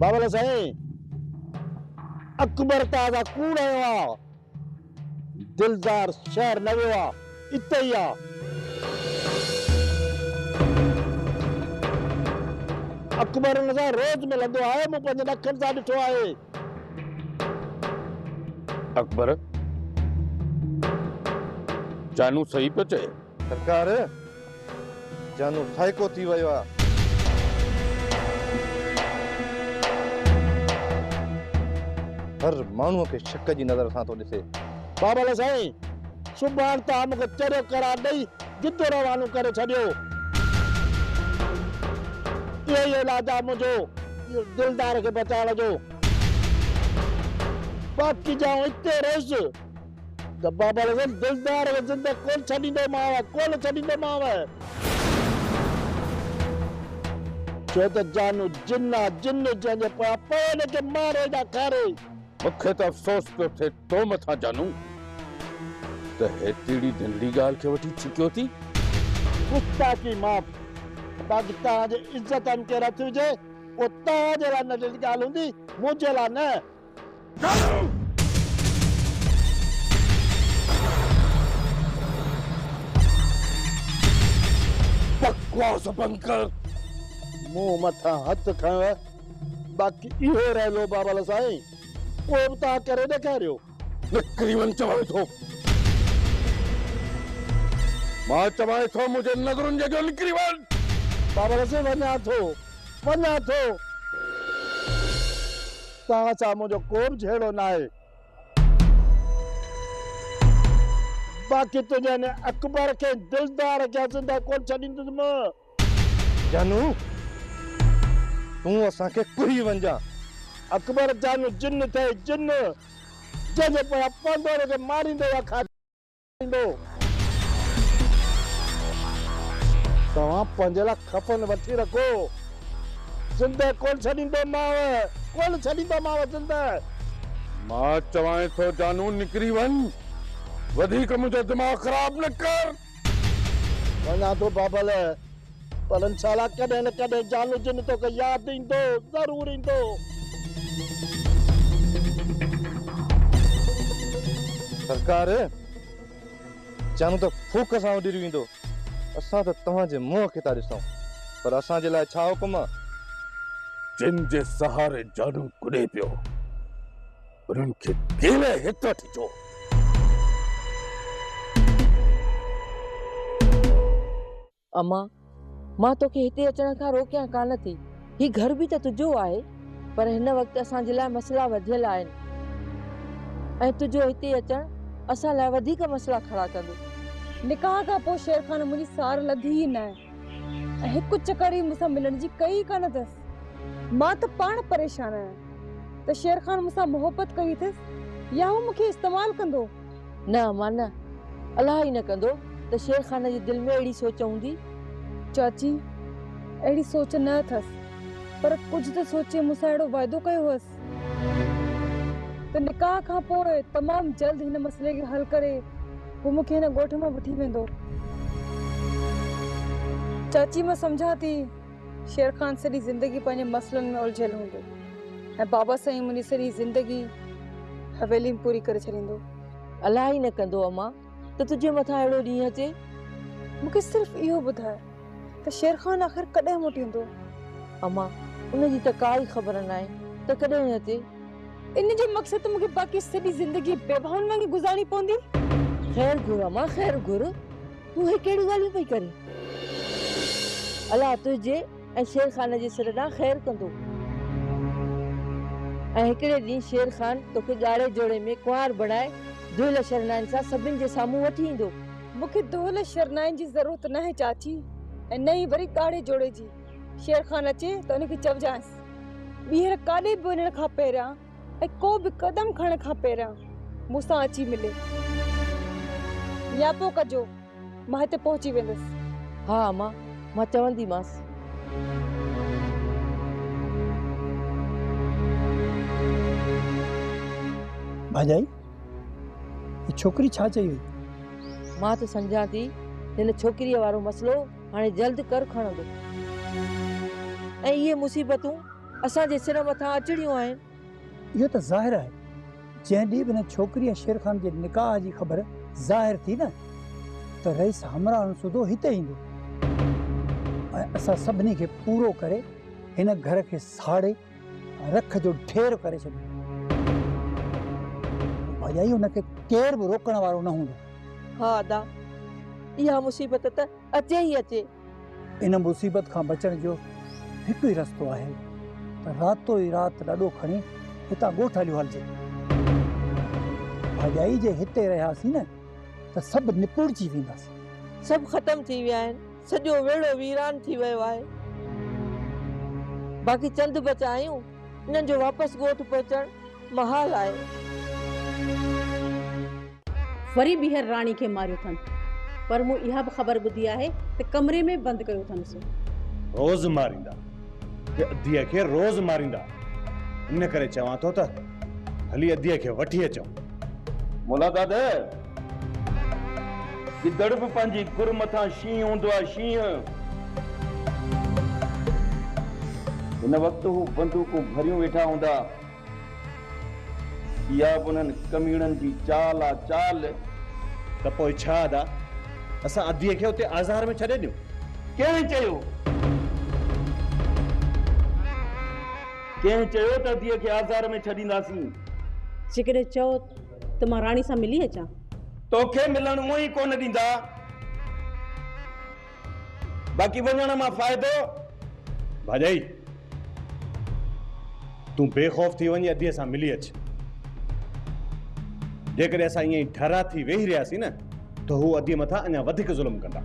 बाबा साईं अकबर ताजा कूड़ आयो दिलदार शहर न वियो आहे इते ई आहे। अकबर हुन सां रोज़ मिलंदो आहे, मूं पंहिंजे अखियुनि सां ॾिठो आहे। अकबर जानू सही पियो चए। सरकार जानू साइको थी वियो आहे। हर माण्हूअ खे शक जी नज़र सां थो ॾिसे। बाबा साईं सुभाणे तव्हां मूंखे चरियो करार ॾेई जिदो रवानो करे छॾियो। इहो ई इलाज आहे मुंहिंजो इहो दिलदार खे बचाइण जो। बाक़ी जाऊं हिते रहियुसि त बाबा साईं दिलदार खे ज़िंदह कोन छॾींदोमांव, कोन छॾींदोमांव। छो त जानू जिन आहे, जिन जंहिंजे पोयां पए हिनखे मारे या खारे। मूंखे त अफ़सोस पियो थिए तो मथां जानू त हेतिरी दिलड़ी ॻाल्हि खे वठी छिकियो थी। गुस्ताखी माफ़, बाक़ी तव्हांजे इज़तनि खे रथ हुजे उहो तव्हांजे लाइ नंढी ॻाल्हि हूंदी, मुंहिंजे लाइ न। बकवास बंद कर। मुंह मथां हथ खयो बाक़ी इहो रहियो बाबा साईं उहो बि तव्हां करे ॾेखारियो। निकिरी वञ चवां थो, मां चवां थो मुंहिंजे नज़रुनि जे अॻियां निकिरी वञ। बाबा साईं वञा थो, वञा थो। तव्हां सां मुंहिंजो को बि झेड़ो न आहे। बाक़ी तुंहिंजे हिन अकबर खे दिलदार खे ज़िंदह कोन छॾींदुसि मां। जानू तूं असांखे कुड़ी वञा। अकबर जानू जिन थे जिन, जंहिंजे पोयां पवंदो हुनखे मारींदो या खाईंदो। तव्हां पंहिंजे लाइ खफन वठी रखो, ज़िंदह कोन छॾींदोमांव, कोन छॾींदोमांव ज़िंदह। मां चवां थो जानू निकिरी वञ, वधीक मुंहिंजो दिमाग़ ख़राब न कर। वञा थो बाबल, पर इंशाल्लाह कॾहिं न कॾहिं जानू जिन तोखे यादि ईंदो, ज़रूरु ईंदो। सरकार जानू त फूक सां उॾिरी वेंदो। असां त तव्हांजे मुंहं खे था ॾिसूं, पर असांजे लाइ छा हुकुम आहे? जिन जे सहारे जानू कुॾे पियो उन्हनि खे केले हित अचिजो। अम्मा मां तोखे हिते अचण खां रोकियां कान थी। ही घर बि त तुंहिंजो आहे, पर हिन वक़्तु असांजे लाइ मसइला वधियल आहिनि ऐं तुंहिंजो हिते अचणु असां लाइ वधीक मसइला खड़ा कंदो। निकाह खां पोइ शेर खान मुंहिंजी सार लधी ई न आहे ऐं हिकु चकर ई मूंसां मिलण जी कई कान अथसि। मां त पाण परेशान आहियां त शेर खान मूंसां मोहबत कई अथसि या हू मूंखे इस्तेमालु कंदो। न अम्मा न, अलाह ई न कंदो त शेर खान जे दिलि में अहिड़ी सोच हूंदी। चाची अहिड़ी सोच न अथसि, पर कुझु त सोचे मूंसां अहिड़ो वाइदो कयो हुअसि त निकाह खां पोइ तमामु जल्द हिन मसइले खे हल करे हू मूंखे हिन ॻोठ मां वठी वेंदो। चाची मां सम्झां थी शेर खान सॼी ज़िंदगी पंहिंजे मसइलनि में उलझियल हूंदो ऐं बाबा साईं मुंहिंजी सॼी ज़िंदगी हवेली में पूरी करे छॾींदो। अलाह ई न कंदो अम्मा त तुंहिंजे मथां अहिड़ो ॾींहुं अचे। मूंखे सिर्फ़ु इहो ॿुधाए त शेर खान आख़िर कॾहिं मोटींदो? अम्मा उनजी त काई ख़बर न आहे त कॾहिं अचे। इन जो मक़सद त मूंखे बाक़ी सॼी ज़िंदगी बेभाउनि वांगुरु गुज़ारणी पवंदी। ख़ैर घुर अम्मा ख़ैर घुर, तूं हे कहिड़ी ॻाल्हियूं पई करे? अलाह तुंहिंजे ऐं शेर खान जे सिर ॾांहुं ख़ैर कंदो ऐं हिकिड़े ॾींहुं शेर खान तोखे ॻाढ़े जोड़े में कुंवार बणाए दुहिल शरनाइन सां सभिनि जे साम्हूं वठी ईंदो। मूंखे दुहिल शरनाइन जी ज़रूरत न आहे चाची, ऐं न ई वरी ॻाढ़े जोड़े जी। शेर खान अचे त उनखे चवजांइसि ॿीहर काॾे बि वञण खां पहिरियां ऐं को बि क़दम खणण खां पहिरियां मूंसां अची मिले। या पोइ कजो मां हिते पहुची वेंदसि। हा अम्मा मां चवंदीमांसि। भाॼाई छोकिरी छा चई हुई? मां त सम्झां थी हिन छोकिरीअ वारो मसइलो हाणे जल्द कर खणंदो ऐं इहे मुसीबतूं असांजे सिर मथां अचड़ियूं आहिनि। इहो त ज़ाहिर आहे, जंहिं ॾींहुं बि हिन छोकिरी ऐं शेर खान जे निकाह जी ख़बर ज़ाहिर थी न, त रईस हमराह सूदो हिते ईंदो ऐं असां सभिनी खे पूरो करे हिन घर खे साड़े रख जो ढेर करे छॾियो। भाॼाई हुनखे केर बि रोकण वारो न हूंदो। हा अदा, इहा मुसीबत त अचे ई अचे। इन मुसीबत खां बचण जो हिकु ई रस्तो आहे त रातो ई राति ॾाढो खणी हितां ॻोठ हलियो हलिजे। भाॼाई जे हिते रहियासीं न त सभु निपुड़जी वेंदासीं। सभु ख़तम थी विया आहिनि, सॼो वेड़ो वीरान थी वियो आहे। बाक़ी चंद बचा आहियूं, इन्हनि जो वापसि ॻोठ पहुचण महाल आहे। वरी ॿीहर राणी खे मारियो अथनि, पर मूं इहा बि ख़बर ॿुधी आहे त कमरे में बंदि कयो अथनि। रोज़ मारींदा, अधीअ खे रोज़ मारींदा। इन करे चवां थो त हली अधीअ खे वठी अचूं। मोला दादा, गिदड़ बि पंहिंजी गुर मथां शींहं हूंदो आहे, शींहं। हिन वक़्तु हू बंदूकूं भरियूं वेठा हूंदा। इहा बि उन्हनि कमीणनि जी चाल आहे, चाल। त पोइ छा अदा, असां अधीअ खे उते आज़ार में छॾे ॾियूं? कंहिं चयो त अधीअ खे आज़ार में छॾींदासीं? जेकॾहिं चओ त मां राणी सां मिली अचां। तोखे मिलण उहो ई कोन ॾींदा, बाक़ी वञण मां फ़ाइदो। भाॼाई, तूं बेखौफ़ थी वञी अधीअ सां मिली अच। जेकॾहिं असां ईअं ई ठरा थी वेही रहियासीं न त हू अधीअ मथां अञा वधीक ज़ुल्म कंदा।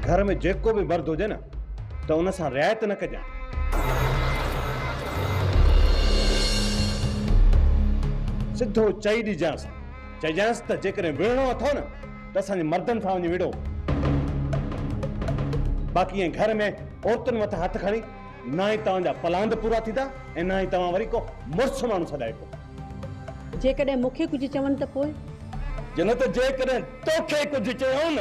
घर में जेको बि मर्द हुजे न त उन सां रिआयत न कजांइ। सिधो चई ॾिजांसि, चइजांसि त जेकॾहिं विढ़णो अथव न त असांजे मर्दनि सां वञी विढ़ो। बाक़ी ऐं घर में औरतुनि मथां हथ खणी न ई तव्हांजा पलांद पूरा थींदा ऐं न ई तव्हां वरी को मुड़ुस माण्हू सॾाए को। जेकॾहिं मूंखे कुझु चवनि त पोइ? जन त जेकॾहिं तोखे कुझु चयो न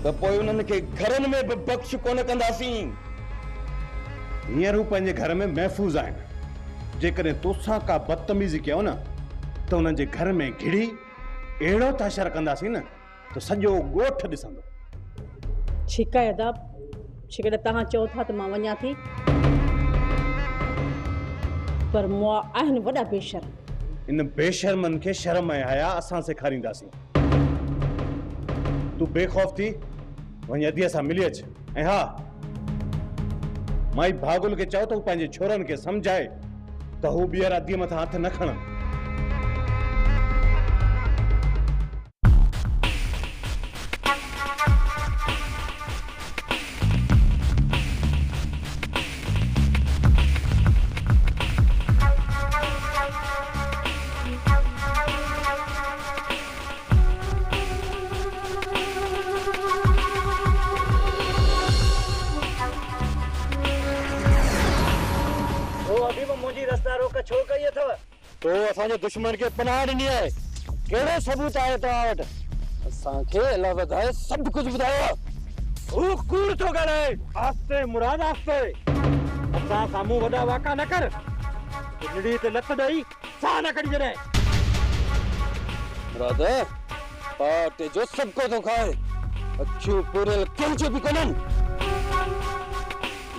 त पोइ उन्हनि खे घरनि में बि बख़्श कोन कंदासीं। हींअर हू पंहिंजे घर में महफ़ूज़ आहिनि। जेकॾहिं तोसां का बदतमीज़ी कयो न त उन्हनि जे घर में घिड़ी अहिड़ो ताशर कंदासीं न त सॼो ॻोठ ॾिसंदो। ठीकु आहे अदा, जेकॾहिं तव्हां चओ था त मां वञा थी, पर मुआ आहिनि वॾा बेशर्म। इन बेशर्मनि खे शर्म ऐं हया असां सेखारींदासीं। तूं बेखौफ़ थी वञी अधीअ सां मिली अच। ऐं हा, माई भागुल खे चओ त हू पंहिंजे छोरनि खे सम्झाए त हू ॿीहर अधीअ मथां हथ न खणनि। तो असांजे दुश्मन खे पनाह ॾिनी आहे। कहिड़ो सबूत आहे तव्हां वटि? असांखे अलाह वधाए सभु कुझु ॿुधायो। हू कूड़ थो ॻाल्हाए। आस्ते मुराद आस्ते, असां साम्हूं वॾा वाका न कर। निड़ी ते लत ॾेई साह न कढी छॾे। मुराद पाटे जो सभु को थो खाए, अखियूं पूरियल कंहिंजो बि कोन्हनि।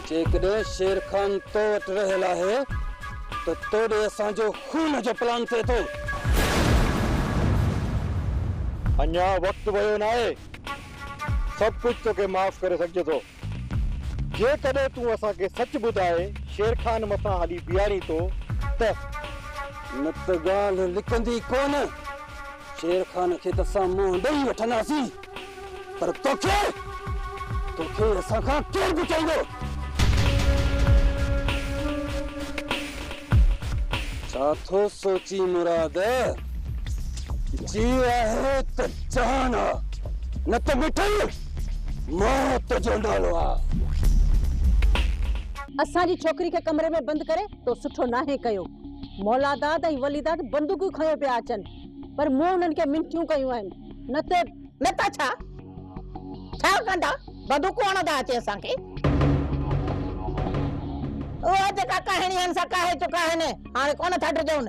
जेकॾहिं शेर खान तो वटि रहियल आहे त तोड़े असांजो खून जो प्लान थिए थो। अञा वक़्तु वियो न आहे, सभु कुझु तोखे माफ़ करे सघिजे थो। जेकॾहिं तूं असांखे सच ॿुधाए शेर खान मथां हली बीहारी थो त न त ॻाल्हि लिकंदी कोन। शेर खान खे त असां मुंहुं ॾेई वठंदासीं, पर तोखे असां खां केरु बचाईंदो? छा थो सोची मुराद? जीव आहे त जान आहे, न त मिठल मौत जो नालो आहे। असांजी छोकिरी खे कमरे में बंदि करे तो सुठो नाहे कयो। मौलादाद ऐं वलीदाद बंदूकूं खयो पिया अचनि, पर मूं उन्हनि खे मिनथियूं कयूं आहिनि। न त छा? छा कंदा बदू कोण दा अचे असांखे ओ जेका कहाणी हंसा कहे चुका है ने हाणे कोन था डजऊं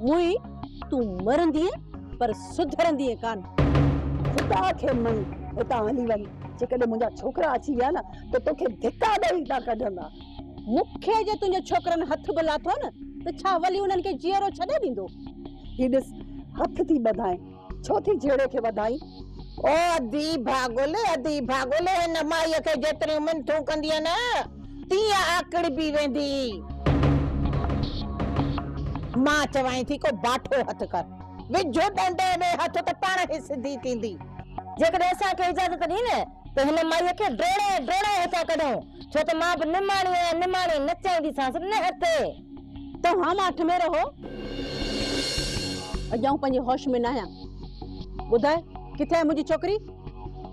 मुई तू मरंदी पर सुधरंदी कान खुदा खे मन हितां हली वञ जेकॾहिं मुंहिंजा छोकिरा अची विया न त तोखे धिका ॾेई था कढंदा मूंखे जे तुंहिंजे छोकरनि हथ बि लाथो न त छा वली उन्हनि खे जीअरो छॾे ॾींदो ही ॾिस हथ थी ॿधाए छो थी जहिड़े खे वधाई ओ अधी भागोले हिन माईअ खे जेतिरियूं मिनथूं कंदी न तीअं आकड़ बि वेंदी मां चवाई थी को बाठो हथ कर विझो डंडे में हथ त पाण ई सिधी थींदी जेकॾहिं असांखे इजाज़त ॾी न त हिन माईअ खे ड्रोड़े हितां कढूं छो त मां बि निमाणी नचाईंदीसांसि न हथ तव्हां माठ में रहो अॼाऊं पंहिंजे होश में न आहियां ॿुधाए किथे आहे मुंहिंजी छोकिरी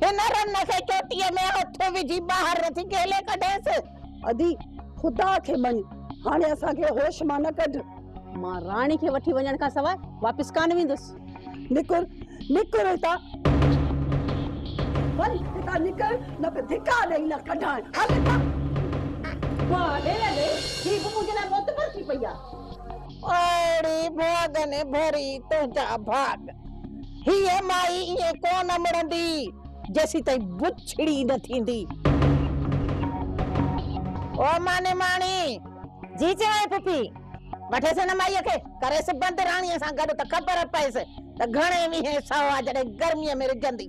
हिन रन खे चोटीअ में हथ विझी ॿाहिरि नथी गेले कढेसि अदी खुदा खे मञ हाणे असांखे होश मां न कढ मां राणी खे वठी वञण खां सवाइ वापसि कान वेंदुसि निकुर हितां वञ हितां निकर न त धिका ॾेई न कढाए हल हितां वाह ॾे ही बि मुंहिंजे लाइ मोतबर थी पई आहे ओड़ी भागन भरी तुंहिंजा भाग हीअ माई ईअं कोन मुड़ंदी जेसी ताईं बुछड़ी न थींदी ओ माने माणी जी चवां पुपी वठेसि न माईअ खे करेसि बंदि राणीअ सां गॾु त ख़बर पएसि त घणे मींहं सवा जॾहिं गर्मीअ में रिझंदी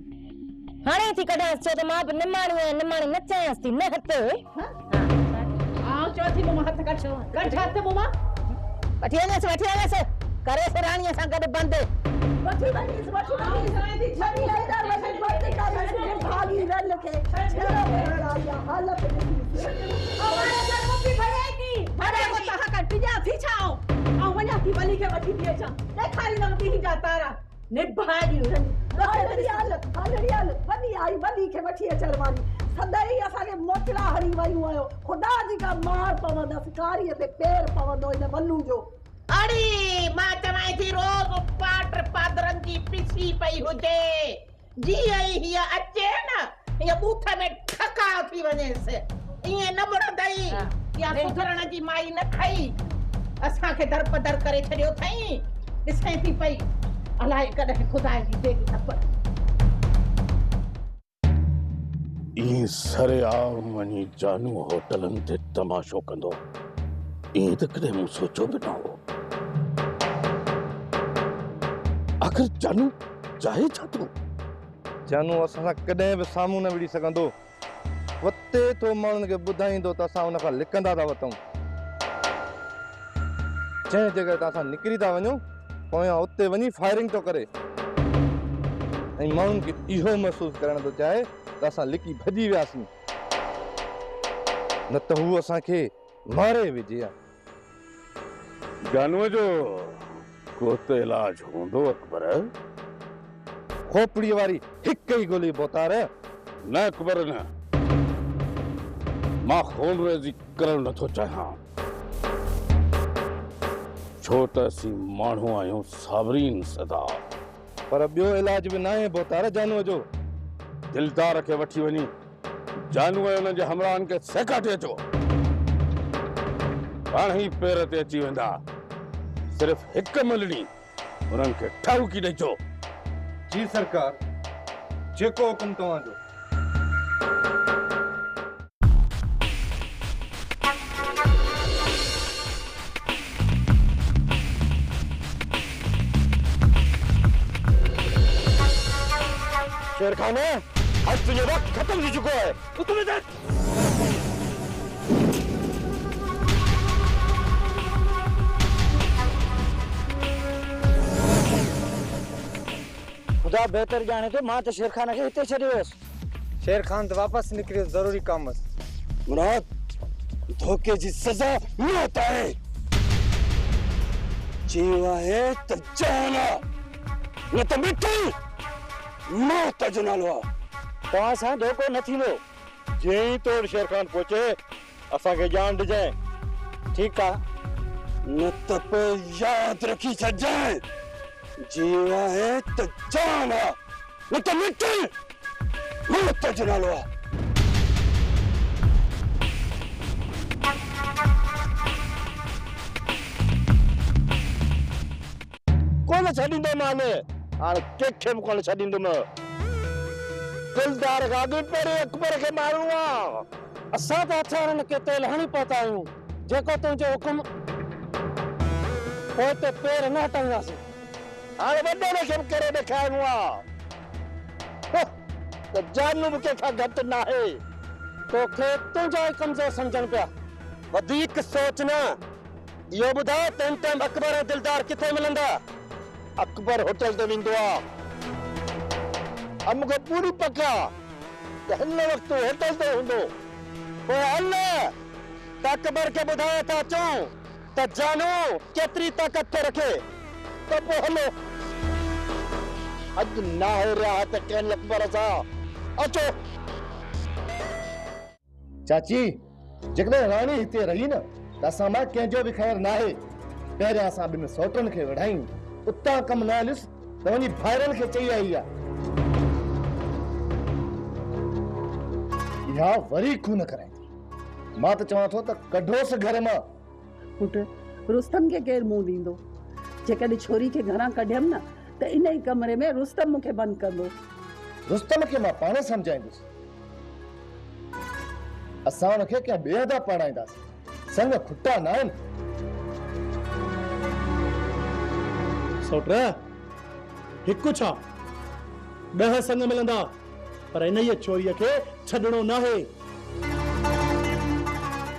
हाणे थी कढांसि छो त मां बि निमाणी नचायांसि थी न हथ चौथी मुंह हथ कढ हथ मुंह वठी वञेसि करेसि राणीअ सां गॾु बंदि सदाई असांखे मोचड़ा हणी वयूं आहियो खुदा जी का मार पवंदसि कारीअ ते पेर पवंदो हिन वल्लू जो अड़ी मां चवां थी रोज़ पाट पादरनि जी पिसी पई हुजे जीअं ई हीअ अचे न हीअ बूथ में ठका थी वञेसि ईअं न मुड़ंदई या सुधरण जी माई न खई असांखे दरपदर करे छॾियो अथई ॾिसां थी पई अलाए कॾहिं ख़ुदा जी देगी थप्पड़ ई सरेआम वञी जानू होटलनि ते तमाशो कंदो ईअं त कॾहिं मूं सोचियो बि न हो आख़िर जानू चाहे छा थो जानू असां सां कॾहिं बि साम्हूं न विड़ी सघंदो वते तो माण्हुनि खे ॿुधाईंदो त असां हुन खां लिकंदा था वठूं जंहिं जॻह तां असां निकिरी था वञूं पोयां उते वञी फायरिंग थो करे ऐं माण्हुनि खे इहो महसूसु करणु थो चाहे त असां लिकी भॼी वियासीं न त हू असांखे मारे विझे जानूअ जो को त इलाज हूंदो अकबर खोपड़ीअ वारी हिकु ई गोली बोतार न अकबर न मां खून रेज़ी करणु नथो चाहियां छो त असीं माण्हू आहियूं साबरीन सदा पर ॿियो इलाज बि न आहे बोतार जानूअ जो दिलदार खे वठी वञी जानू ऐं हुननि जे हमराहनि खे सेकाटे अचो पाण ई पेर ते अची वेंदा सिर्फ़ हिकु मिलणी हुननि खे ठाहूकी ॾेचो जी सरकार जेको हुकुम तव्हांजो शेर खान आज तुझे वक्त खत्म हो चुका है तो तुम्हें देख खुदा बेहतर जाने तो मां तो शेर खान के हिते छड़ियो शेर खान तो वापस निकलियो जरूरी काम बस मुराद धोखे जी सजा मौत है जीवा है तो जाना न तो मिट्टी मौत जो नालो तव्हां सां धोखो न थींदो जीअं ई तोड़ शेर खान पहुचे असांखे ॼाण ॾिजांइ ठीकु आहे न त पोइ यादि रखी छॾिजांइ जीवा है तो जाना न तो मिट्टी मुझे नालो आहे। कोन छॾींदो माने हाणे कंहिंखे बि कोन छॾींदुमि। दिलदार गादी पहिरें अकबर खे मारूं आहे। असां त हथियारनि खे तेल हणी पहुता आहियूं। जेको तुंहिंजो हुकुम पोइ ते पेर न हटाईंदासीं। हाणे वॾे खे बि करे ॾेखारिणो आहे त जानू बि कंहिंखां घटि न आहे। तोखे तुंहिंजा ई कमज़ोर सम्झनि पिया। वधीक सोच न। इहो ॿुधाए तें टाइम अकबर ऐं दिलदार किथे मिलंदा? अकबर होटल ते वेंदो आहे। अब मूंखे पूरी पक आहे त हिन वक़्तु होटल ते हूंदो। पोइ हल त अकबर खे ॿुधाए था अचूं त जानू केतिरी ताक़त थे रखे। त पोइ हलो अॼु न आहे रहिया त कंहिं अकबर सां अचो। चाची जेकॾहिं राणी हिते रही न त असां मां कंहिंजो बि ख़ैर न आहे। पहिरियां असां ॿिनि सौटनि खे विढ़ायूं, उतां कमु न हलियुसि त वञी भाइरनि खे चई आई आहे। इहा वरी खून कराईंदी। मां त चवां थो त कढोसि घर मां। पुट रुस्तम खे केरु मुंहुं ॾींदो? जेकॾहिं छोरी खे घरां कढियमि न त इन ई कमरे में रुस्तम मूंखे बंदि कंदो। रुस्तम खे मां पाण सम्झाईंदुसि। असां हुनखे कंहिं ॿिए हंधा पढ़ाईंदासीं। संग खुटा न आहिनि। सौट हिकु छा 10 संग मिलंदा, पर इन ई छोरीअ खे छॾणो न आहे।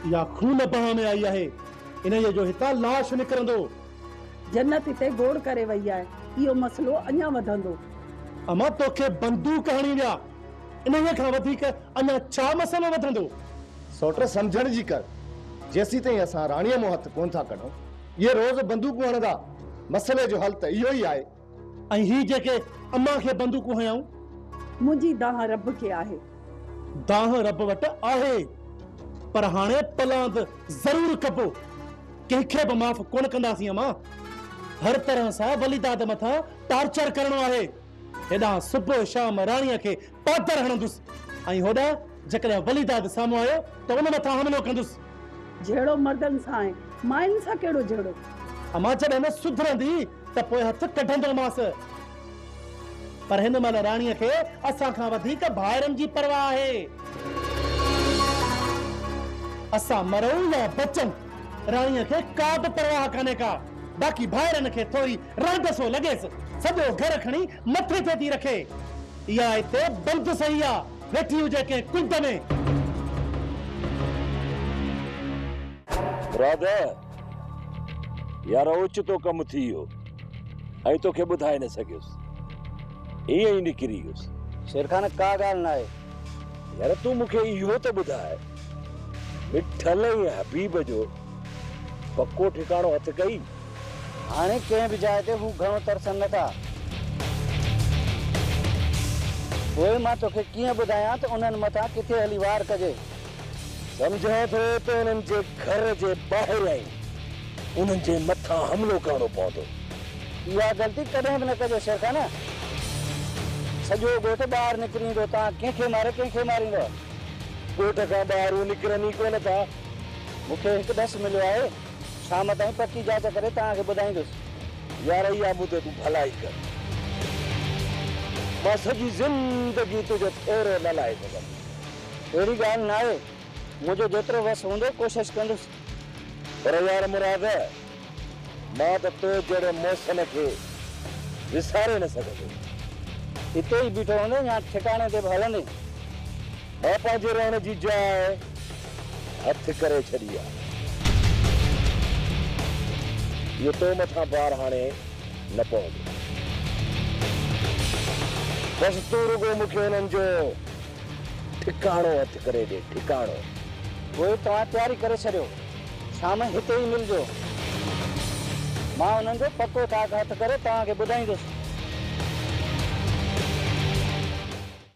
इहा खून बहा में आई आहे। इन जो हितां लाश निकिरंदो। जन्नत हिते गोड़ करे वई आहे। इहो मसलो अञा वधंदो। अमा तोखे बंदूक हणी विया, इन खां वधीक अञा छा मसलो वधंदो? सौट सम्झण जी कर। जेसी ताईं असां राणीअ मूं हथ कोन था कढूं, ये रोज़ बंदूकूं हणंदा। मसले जो हल त इहो ई आहे। ऐं ही जेके अम्मा खे बंदूकूं हयाऊं, मुंहिंजी दाह रब खे आहे। दाह रब वटि आहे, पर हाणे पलांद ज़रूर कबो। कंहिंखे बि माफ़ कोन कंदासीं अम्मा। हर तरह सां वलीदाद मथां टार्चर करणो आहे। हेॾां सुबुह शाम राणीअ खे पादर हणंदुसि, ऐं होॾां जेकॾहिं वलीदाद साम्हूं आयो त उन मथां हमिलो कंदुसि। जहिड़ो मर्दनि सां आहे, मायुनि सां कहिड़ो जहिड़ो? अम्मा जॾहिं न सुधरंदी त पोइ हथ कढंदोमांसि। पर हिन महिल राणीअ खे असां खां वधीक भाइरनि जी परवाह आहे। असां मरूं या बचूं, राणीअ खे का बि परवाह कान्हे का। बाक़ी भाइरनि खे थोरी रांदसो लॻेसि, सॼो घर खणी मथे ते थी रखे। इहा हिते बंदि सही आहे, वेठी हुजे कंहिं कुंड में। ब्रदर यार ओचितो कमु थी वियो ऐं तोखे ॿुधाए न सघियुसि, ईअं ई निकिरी वियुसि। शेरखान का ॻाल्हि न आहे। यार तूं मूंखे इहो त ॿुधाए, मिठल ऐं हबीब जो पको ठिकाणो हथ कई? हाणे कंहिं बि जाइ ते हू घणो तरसनि नथा। पोइ मां तोखे कीअं ॿुधायां त उन्हनि मथां किथे हली वार कजे। सम्झां थो त उन्हनि जे घर जे ॿाहिरि आई उन्हनि जे मथां हमिलो करणो पवंदो। इहा ग़लती कॾहिं बि न कजो शेरखान। सॼो ॻोठ ॿाहिरि निकिरी ईंदो, तव्हां कंहिंखे मारे कंहिंखे मारींदो। ॻोठ खां ॿाहिरि निकिरनि ई कोन था। मूंखे हिकु ॾस मिलियो आहे, शाम ताईं पकी जांच करे तव्हांखे ॿुधाईंदुसि। यार इहा मुदे तूं भलाई कर। मां सॼी ज़िंदगी तुंहिंजो थोरो न लाहे सघंदुसि। अहिड़ी ॻाल्हि न आहे, मुंहिंजो जेतिरो वस हूंदो कोशिशि कंदुसि। पर यार मुराद, मां त तो जहिड़े मौसम खे विसारे न सघंदो। हिते ई बीठो हूंदे या ठिकाणे ते बि हलंदे? मां पंहिंजे रहण जी जाइ हथ करे छॾी आहे। इहो तो मथां बार हाणे न पवंदो। बसि तूं रुगो मूंखे हुननि जो ठिकाणो हथ करे ॾे, ठिकाणो। पोइ तव्हां तयारी करे छॾियो, शाम हिते ई मिलजो। मां हुननि जो पको ताक हथ करे तव्हांखे ॿुधाईंदुसि।